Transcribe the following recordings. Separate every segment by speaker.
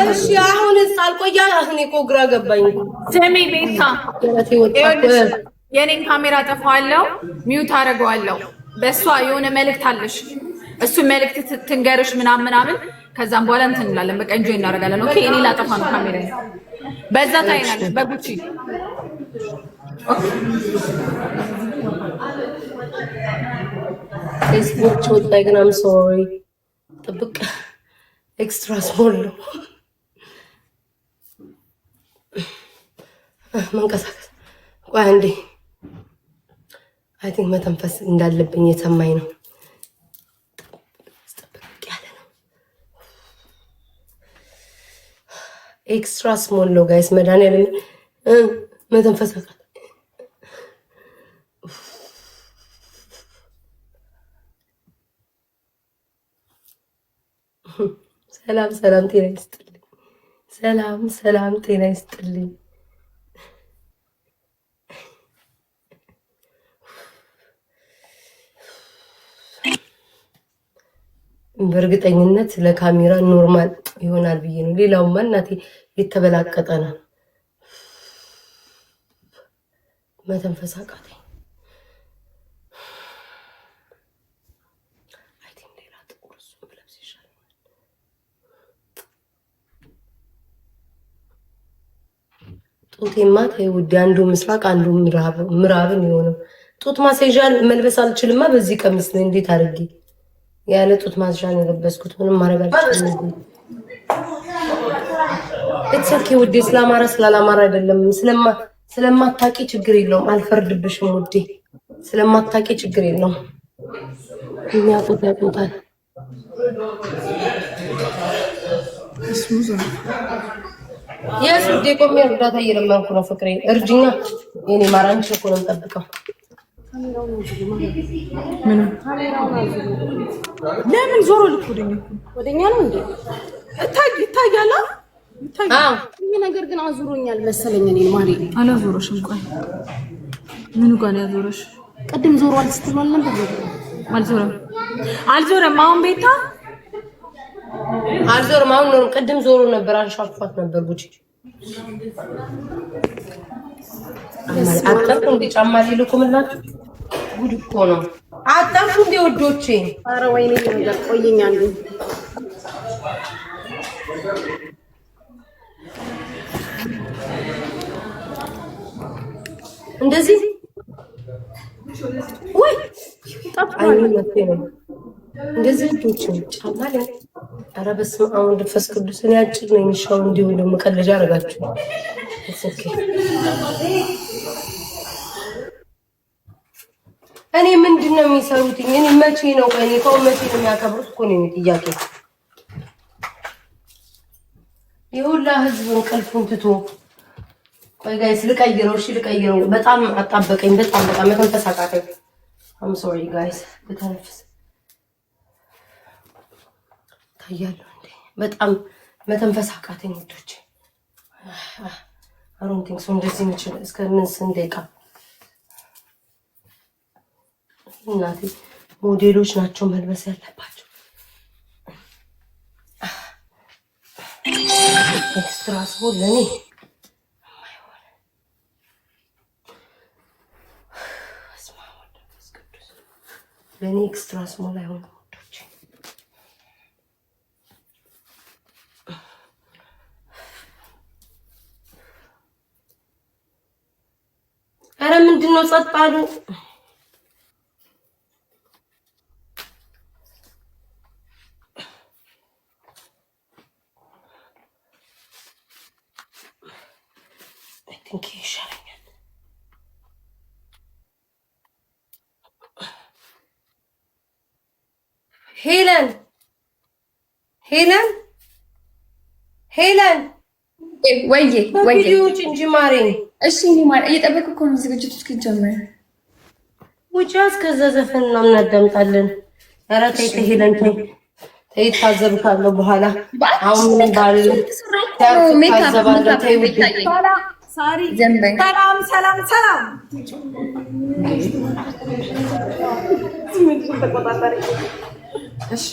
Speaker 1: እሺ አሁን ሳልቆያ እኔ እኮ ግራ ገባኝ።
Speaker 2: ስሚ ቤታ የኔን ካሜራ ጠፋዋለሁ፣ ሚውት አደርገዋለሁ። በሷ የሆነ መልእክት አለሽ፣ እሱ መልእክት ትንገርሽ ምናምን ከዛም በኋላ እንትን እንላለን። በቃ እንጆይ እናደርጋለን። ኦኬ እኔ ላጠፋ ነው ካሜራ በዛ ታይናለሽ በጉቺ
Speaker 1: ፌስቡክ ወጣይ ግን አም ሶሪ ጥብቅ ኤክስትራ ስሞል ነው መንቀሳቀስ። ቆይ አንዴ አይ ቲንክ መተንፈስ እንዳለብኝ የተሰማኝ ነው። ኤክስትራ ስሞል ነው ጋይስ። መድኃኒዓለም መተንፈስ አቃተኝ። ሰላም ሰላም ጤና ይስጥልኝ። ሰላም ሰላም ጤና ይስጥልኝ። በእርግጠኝነት ለካሜራ ኖርማል ይሆናል ብዬ ነው። ሌላውማ እናቴ የተበላቀጠ ነው። መተንፈስ አቃተኝ። አይ ቲንክ ሌላ ጥቁር እሱ ብለብስ ይሻላል። ጡቴማ ተይ ውዴ፣ አንዱ ምስራቅ አንዱ ምዕራብን የሆነው ጡት ማስያዣ መልበስ አልችልማ። በዚህ ቀሚስ ነው እንዴት አድርጌ ያለ ጡት ማስያዣ ነው የለበስኩት። ምንም ማድረግ አልችልም። እትሰኪ ውዴ፣ ስላማራ ስላላማራ አይደለም። ስለማታቂ ችግር የለውም። አልፈርድብሽም ውዴ። ስለማታቂ ችግር የለውም። የሚያውቁት ያውቁታል። የስ ውዴ፣ ቆሜ እርዳታ እየለመንኩ ነው። ፍቅሬ እርጅኛ የኔ ማራንች እኮ ነው የምጠብቀው።
Speaker 2: ለምን ዞሮ ልኩልኝ
Speaker 3: ወደኛ ነው እንዴ?
Speaker 2: ይታያል።
Speaker 3: ይሄ ነገር ግን አዙሮኛል መሰለኝ። እኔ ማሪ
Speaker 2: አላዞረሽም። ቆይ ምኑ ጋር ነው ያዞረሽ?
Speaker 3: ቅድም ዞሯል ስትባል ነበር።
Speaker 2: አልዞረም። አሁን ቤታ
Speaker 1: አልዞረም። አሁን ነው ቅድም ዞሮ ነበር። አንሻፋት ነበር ጉቺ አጣፉ እንዴ ጫማ ሊልኩምላችሁ ጉድ እኮ ነው። አጣፉ እንዴ ወዶቼ።
Speaker 3: ኧረ ወይኔ ነገር ቆየኛ እንዴ
Speaker 1: እንደዚህ ወይ አይ ነው እንደዚህ ወዶቼ ጫማ ላይ ኧረ በስመ አብ ወወልድ ወመንፈስ ቅዱስ። እኔ አጭር ነኝ። ሻው እንዲሁ ደግሞ ቀለጃ አደረጋችሁ። ኦኬ እኔ ምንድነው የሚሰሩት? እኔ መቼ ነው እኔ መቼ ነው የሚያከብሩት እኮ ነው ጥያቄ። የሁላ ህዝብ እንቅልፉን ትቶ ቆይ ጋይስ ልቀይረው። እሺ ልቀይረው። በጣም አጣበቀኝ። በጣም መተንፈስ አቃተኝ። አም ሶሪ ጋይስ በተነፍስ ታያለሁ እንዴ። በጣም መተንፈስ አቃተኝ ወዶች። አሮን ቲንክ ሶ እንደዚህ ምችል እስከ ምን ስንደቂቃ እናቴ ሞዴሎች ናቸው መልበስ ያለባቸው። ኤክስትራ ስሞል ለኔ ለኔ ኤክስትራ ስሞል አይሆንም ወዶች። ኧረ ምንድነው ጸጥ አሉ? ቲንክ ይሻለኛል። ሄለን
Speaker 4: ወይዬ
Speaker 1: ቪዲዮዎች እንጂ ማሬ።
Speaker 4: እሺ ማር እየጠበቅኩ እኮ ነው ዝግጅቱ እስኪጀመር።
Speaker 1: ውጪ እስከዛ ዘፈን ምናምን እናዳምጣለን። ኧረ ተይ ሄለን ተይ ታዘብካለሁ በኋላ። አሁን ባል ታዘባለሁ። ተይ ውጪ
Speaker 3: ሳሪ
Speaker 2: ሰላም ሰላም ሰላም። እሺ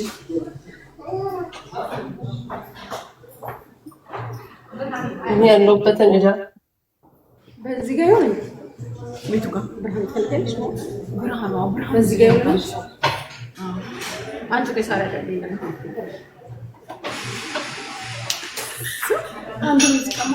Speaker 1: እኔ ያለሁበትን ልጅ
Speaker 3: በዚህ ጋር ይሆን ቤቱ ጋር ብርሃን ፈልገልሽ ብርሃን በዚህ ጋር ይሆን አንቺ ከሳራ አይደለም አንዱ ይስቀማ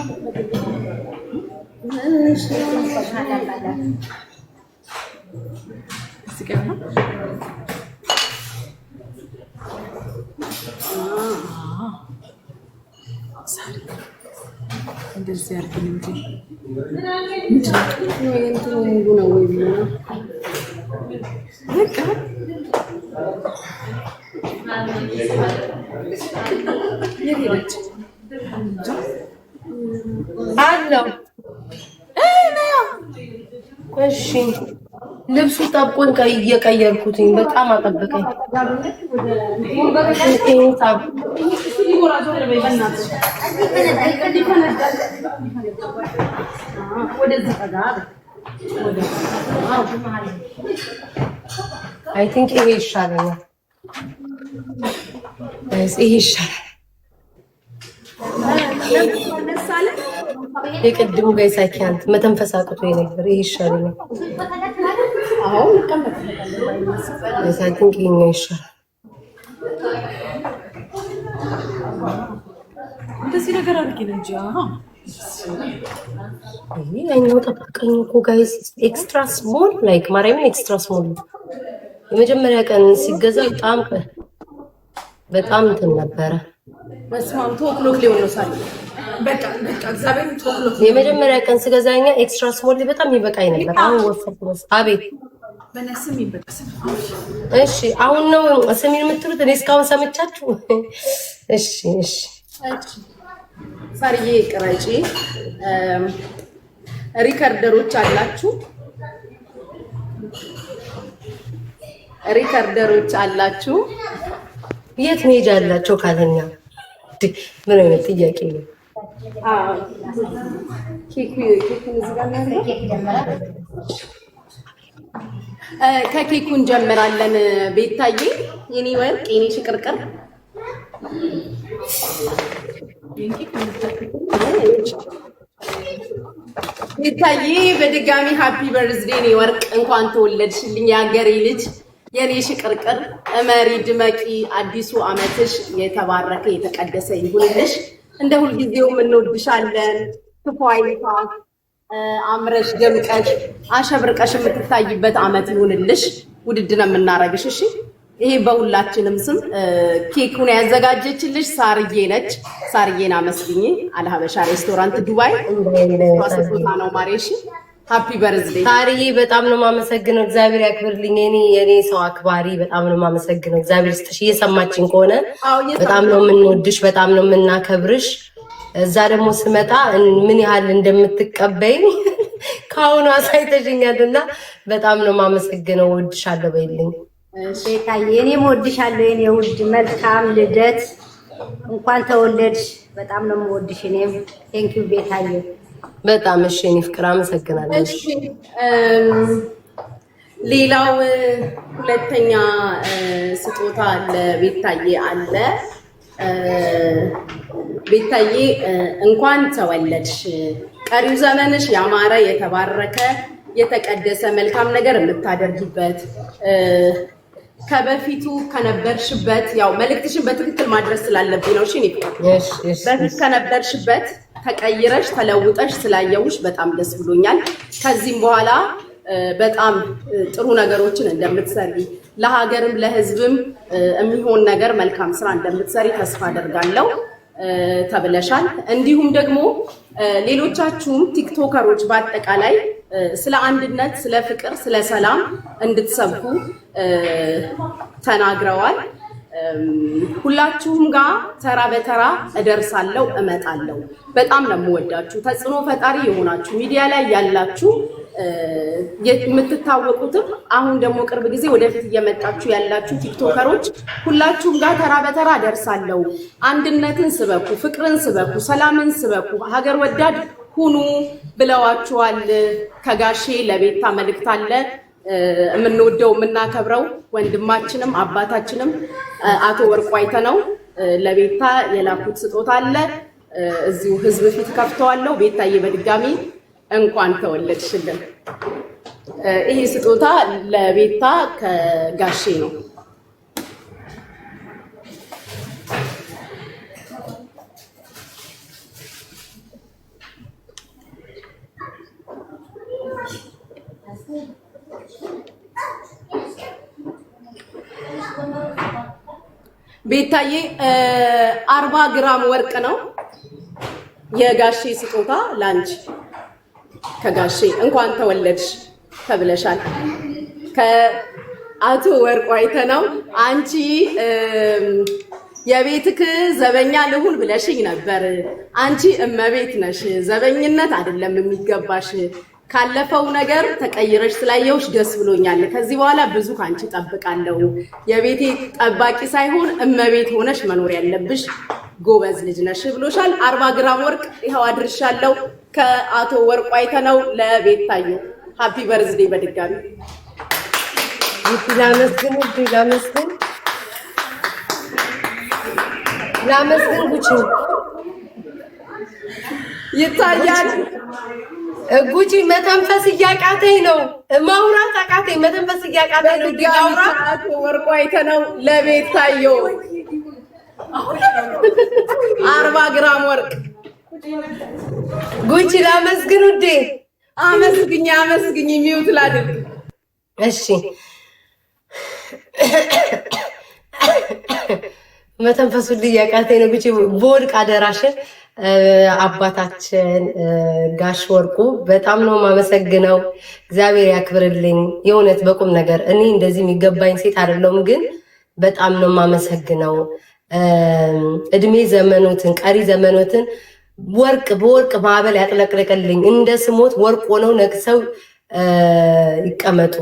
Speaker 3: እንደዚህ አድርገን እንጂ እንትኑ ነው ወይ በቃ የሄደች
Speaker 1: አለው። እሺ ልብሱ ጠብቆኝ እየቀየርኩትኝ በጣም አጠበቀኝ። አይ ቲንክ ይሄ ይሻለኛል። ይሄ ይሻላል። የቅድሙ ጋር ሳይኪያንት መተንፈስ አቅቶኝ ነበር። ይሄ ይሻለኛል።
Speaker 3: አሁን ልቀመጥ
Speaker 1: አይ ቲንክ ይሄኛው ይሻላል።
Speaker 3: እንደዚህ ነገር አድርጌ ነው እንጂ
Speaker 1: ያኛው ጠበቀኝ እኮ ጋይስ። ኤክስትራ ስሞል ላይክ ማርያምን ኤክስትራ ስሞል የመጀመሪያ ቀን ሲገዛ በጣም እንትን ነበረ።
Speaker 3: መስማም ቶክሎክ ሊሆን ነው ሳለ በቃ እግዚአብሔር ቶክሎክ
Speaker 1: የመጀመሪያ ቀን ስገዛኛ ኤክስትራ ስሞል በጣም ይበቃኝ ነበር። አሁን ወሰድኩ። አቤት
Speaker 3: በነስም ይበቃስ።
Speaker 1: እሺ አሁን ነው ስሚን የምትሉት? እኔ እስካሁን ሰምቻችሁ። እሺ
Speaker 3: ሳርዬ ቅረጪ። ሪከርደሮች አላችሁ? ሪከርደሮች አላችሁ?
Speaker 1: የት መሄጃ አላቸው ካለኛ ምን አይነት ጥያቄ ነው?
Speaker 3: ከኬኩ እንጀምራለን። ቤታዬ የኔ ወርቅ የኔ ሽቅርቅር ቤታዬ በድጋሚ ሃፒ በርዝዴ የኔ ወርቅ፣ እንኳን ተወለድሽልኝ የሀገሬ ልጅ የኔ ሽቅርቅር። እመሪ ድመቂ፣ አዲሱ አመትሽ የተባረከ የተቀደሰ ይሁንልሽ። እንደ ሁልጊዜውም እንወድሻለን። ክፉ አይንካ፣ አምረሽ ደምቀሽ አሸብርቀሽ የምትታይበት አመት ይሁንልሽ። ውድድ ነው የምናረግሽ። እሺ ይሄ በሁላችንም ስም ኬኩን ያዘጋጀችልሽ ሳርዬ ነች። ሳርዬን አመስግኝ። አልሀበሻ ሬስቶራንት ዱባይ ስጦታ ነው ማሬ። እሺ ሃፒ በርዝዴ
Speaker 1: ሳርዬ፣ በጣም ነው የማመሰግነው። እግዚአብሔር ያክብርልኝ። የኔ ሰው አክባሪ፣ በጣም ነው የማመሰግነው። እግዚአብሔር ይስጥሽ። እየሰማችን ከሆነ በጣም ነው የምንወድሽ፣ በጣም ነው የምናከብርሽ። እዛ ደግሞ ስመጣ ምን ያህል እንደምትቀበይኝ ከአሁኑ አሳይተሽኛልና በጣም ነው የማመሰግነው። ወድሻለሁ በይልኝ።
Speaker 5: ቤታዬ እኔም ወድሻለሁ የኔ ውድ። መልካም ልደት፣ እንኳን ተወለድሽ። በጣም ነው የምወድሽ እኔም። ቴንኪው ቤታዬ
Speaker 1: በጣም እሺ። እኔ ፍቅር አመሰግናለሁ።
Speaker 3: እሺ ሌላው ሁለተኛ ስጦታ አለ ቤታዬ አለ። ቤታዬ እንኳን ተወለድሽ። ቀሪው ዘመንሽ ያማረ የተባረከ የተቀደሰ መልካም ነገር የምታደርጊበት ከበፊቱ ከነበርሽበት ያው መልእክትሽን በትክክል ማድረስ ስላለብኝ ነው። እሺ በፊት ከነበርሽበት ተቀይረሽ ተለውጠሽ ስላየውሽ በጣም ደስ ብሎኛል። ከዚህም በኋላ በጣም ጥሩ ነገሮችን እንደምትሰሪ ለሀገርም ለሕዝብም የሚሆን ነገር መልካም ስራ እንደምትሰሪ ተስፋ አደርጋለሁ ተብለሻል። እንዲሁም ደግሞ ሌሎቻችሁም ቲክቶከሮች በአጠቃላይ ስለ አንድነት፣ ስለ ፍቅር፣ ስለ ሰላም እንድትሰብኩ ተናግረዋል። ሁላችሁም ጋር ተራ በተራ እደርሳለሁ፣ እመጣለሁ። በጣም ነው የምወዳችሁ። ተጽዕኖ ፈጣሪ የሆናችሁ ሚዲያ ላይ ያላችሁ የምትታወቁትም አሁን ደግሞ ቅርብ ጊዜ ወደፊት እየመጣችሁ ያላችሁ ቲክቶከሮች ሁላችሁም ጋር ተራ በተራ እደርሳለሁ። አንድነትን ስበኩ፣ ፍቅርን ስበኩ፣ ሰላምን ስበኩ፣ ሀገር ወዳድ ሁኑ ብለዋችኋል። ከጋሼ ለቤታ መልእክት አለ። የምንወደው የምናከብረው ወንድማችንም አባታችንም አቶ ወርቁ አይተነው ለቤታ የላኩት ስጦታ አለ። እዚሁ ህዝብ ፊት ከፍተዋለሁ። ቤታዬ በድጋሚ እንኳን ተወለድሽልን። ይሄ ስጦታ ለቤታ ከጋሼ ነው። ቤታዬ 40 ግራም ወርቅ ነው የጋሼ ስጦታ ላንቺ ከጋሼ እንኳን ተወለድሽ ተብለሻል። ከአቶ ወርቁ አይተነው አንቺ የቤትክ ዘበኛ ልሁን ብለሽኝ ነበር። አንቺ እመቤት ነሽ፣ ዘበኝነት አይደለም የሚገባሽ። ካለፈው ነገር ተቀይረሽ ስላየውሽ ደስ ብሎኛል። ከዚህ በኋላ ብዙ ካንቺ ጠብቃለሁ። የቤቴ ጠባቂ ሳይሆን እመቤት ሆነሽ መኖር ያለብሽ ጎበዝ ልጅ ነሽ ብሎሻል። 40 ግራም ወርቅ ይኸው አድርሻለሁ። ከአቶ ወርቁ አይተነው ለቤታዬ ሃፒ በርዝዴ በድጋሚ
Speaker 1: ላመስግን ጉቺ
Speaker 3: ይታያል።
Speaker 1: ጉቺ መተንፈስ እያቃተኝ ነው፣ ማውራት አቃተኝ፣ መተንፈስ እያቃተኝ ነው። ዲጋውራ
Speaker 3: አቶ ወርቁ አይተነው ለቤታዬ 40 ግራም ወርቅ
Speaker 1: ጉቺ ላመስግን ውዴ።
Speaker 3: አመስግኝ ሚውት ላድርግ።
Speaker 1: እሺ መተንፈሱ እያቃተኝ ነው። ጉቺ በወድቅ አደራሽን አባታችን ጋሽ ወርቁ በጣም ነው የማመሰግነው። እግዚአብሔር ያክብርልኝ። የእውነት በቁም ነገር እኔ እንደዚህ የሚገባኝ ሴት አይደለሁም፣ ግን በጣም ነው የማመሰግነው። እድሜ ዘመኖትን ቀሪ ዘመኖትን ወርቅ በወርቅ ማዕበል ያጥለቅልቅልኝ። እንደ ስሞት ወርቅ ሆነው ነግሰው ይቀመጡ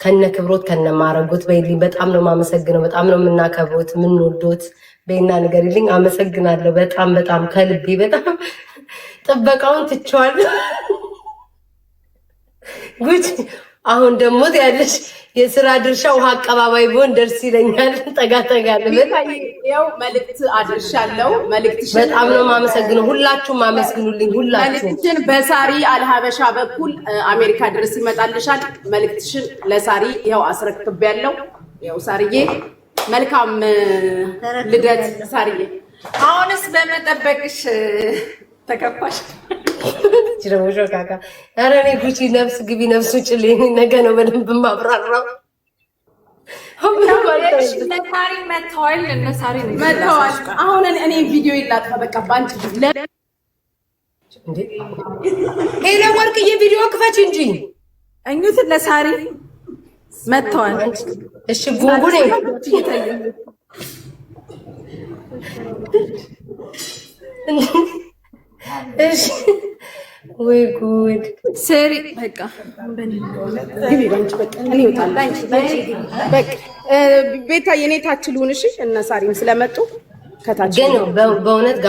Speaker 1: ከነ ክብሮት ከነ ማረጎት በይልኝ። በጣም ነው የማመሰግነው። በጣም ነው የምናከብሮት የምንወዶት በይና ንገሪልኝ። አመሰግናለሁ በጣም በጣም ከልቤ። በጣም ጥበቃውን ትቼዋለሁ። ጉቺ አሁን ደግሞ ያለሽ የስራ ድርሻ ውሃ አቀባባይ ቢሆን ደርስ ይለኛል። ጠጋ
Speaker 3: ያው መልእክት አድርሻለሁ። መልእክትሽን
Speaker 1: በጣም ነው የማመሰግነው። ሁላችሁም አመስግኑልኝ።
Speaker 3: መልእክትሽን በሳሪ አልሀበሻ በኩል አሜሪካ ድረስ ይመጣልሻል። መልእክትሽን ለሳሪ ያው አስረክቤያለሁ። ያው ሳሪዬ መልካም ልደት ሳሪዬ።
Speaker 2: አሁንስ በመጠበቅሽ ተከፋሽ?
Speaker 1: ጅረውሾ ካካ ኧረ እኔ ጉቺ ነፍስ ግቢ ነፍሱ ጭልኝ። ነገ ነው በደንብ ማብራራው።
Speaker 2: ነሳሪ መተዋል። ነሳሪ
Speaker 3: መተዋል። አሁን እኔ ቪዲዮ ይላጥፋ በቃ ባንቺ
Speaker 1: ሄለ ወርቅዬ ቪዲዮ ክፈች እንጂ
Speaker 2: እኙት ለሳሪ መተዋል።
Speaker 1: እሺ ጉንጉኔ እሺ ወይ ጉድ
Speaker 2: ሰሪ በቃ
Speaker 3: ግቢ ባንቺ በቃ እኔ ወጣለሁ። በቃ ቤታ የኔ ታች ልሁን። እሺ እነ ሳሪም ስለመጡ ከታች
Speaker 1: ግን በእውነት